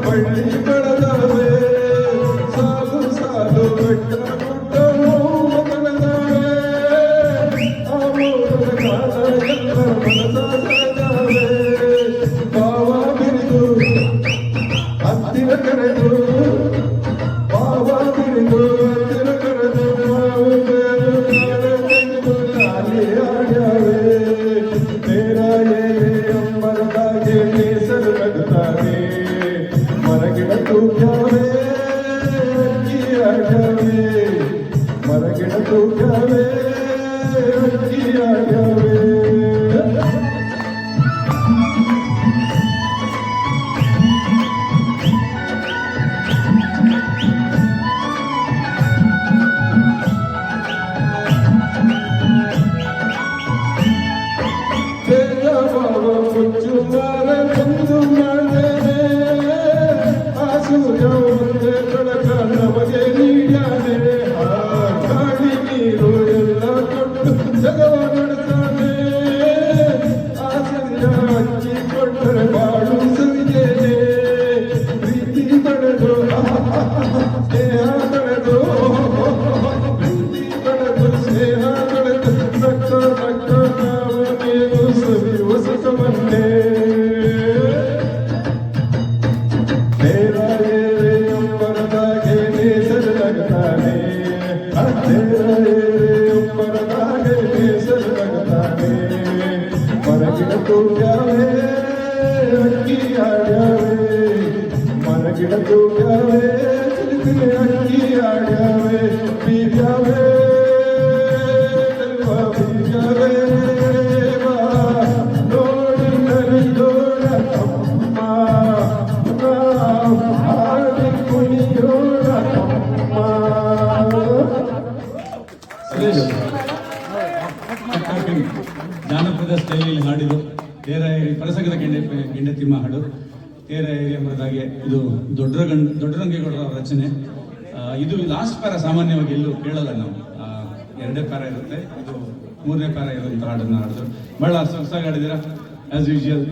ಬಳ್ಳಿ ಬೆಳೆದವೆ ಸಾಲು ಸಾಲು ಬೆಟ್ಟ ಗುಡ್ಡವು ಮಗನದವೆ ಆ ಮೂಲ ಕಾಲ ಎಲ್ಲ ಮನಸ ಸೆಳೆದವೆ ಭಾವ ಬಿರಿದು ಹತ್ತಿರ ಕರೆದು ಭಾವ ಬಿರಿದು ಹತ್ತಿರ ಕರೆದು ನಾವು ಬೇರು ತೆಗೆದು ಲಾಲಿ ಆಡ್ಯಾವೆ ತೇರ ಏರಿ ಅಂಬರದಾಗೆ ಕೇಸರು ನಗುತ್ತಾನೆ ಮರಗಿಡ ತೂಗ್ಯಾವೆ ಅಕ್ಕಿಯಾಗ್ಯಾವೆ ಮರಗಿಡ ತೂಗ್ಯಾವೆ ಅಕ್ಕಿಯಾಗ್ಯಾವೆ ಮುಚ್ಚು ಮಾರ ಬಂದು ಮಾಡಿದೆ ಆ ಸೂರ್ಯ ಒಂದೇ ಬೆಳಕ ನಮಗೆ ನೀಡ್ಯಾನೆ ಗಾಳಿ ನೀರು ಎಲ್ಲ ಕೊಟ್ಟು ಜಗವ ನಡೆಸಾನೆ ಆ ಸೂರ್ಯ ಹಚ್ಚಿ ಕೊಟ್ಟರೆ ಬಾಳು ಸವಿದೇನೆ ಪ್ರೀತಿ ತಡೆದು ಸ್ನೇಹ ತಡೆದು ಪ್ರೀತಿ ತಡೆದು ಸ್ನೇಹ ತಡೆದು ನಕ್ಕ ನಕ್ಕ ನಾವು ನೀನು ಸವಿಯುವ ಸುಖವನ್ನೇ ತೇರ ಏರೆ ಅಂಬರದಾಗೆ ನೇಸರಲಾಗುತ್ತಾನೆ ತೇರ ಏರೆ ಅಂಬರದಾಗೆ ನೇಸರಲಾಗುತ್ತಾನೆ ಮರಗಿಡ ತೂಗ್ಯಾವೆ ಅಕ್ಕಿ ಆಡ್ಯಾವೆ ಮರಗಿಡ ತೂಗ್ಯಾವೆ ಚಿಲಿಪಿಲಿ ಅಕ್ಕಿ ಆಡ್ಯಾವೆ ಬೀರ್ಯಾವೆ ಬೀರ್ಯಾವೆ ಜಾನಪದ ಸ್ಟೈಲಲ್ಲಿ ಹಾಡಿದು ತೇರ ಏರಿ ಪ್ರಸಂಗದ ಗೆಂಡೆತಿಮ್ಮ ಹಾಡು ತೇರ ಏರಿ ಎಂಬುದಾಗೆ ಇದು ದೊಡ್ಡರಂಗೇಗೌಡರ ರಚನೆ. ಇದು ಲಾಸ್ಟ್ ಪ್ಯಾರ ಸಾಮಾನ್ಯವಾಗಿ ಎಲ್ಲೂ ಕೇಳಲ್ಲ ನಾವು, ಎರಡೇ ಪ್ಯಾರ ಇರುತ್ತೆ, ಇದು ಮೂರನೇ ಪ್ಯಾರ ಇರುವಂಥ ಹಾಡನ್ನು ಹಾಡಿದ್ರು. ಬಹಳ ಸೊಗಸಾಗಿ ಹಾಡಿದ್ದೀರಾ ಆಸ್ ಯೂಶುವಲ್.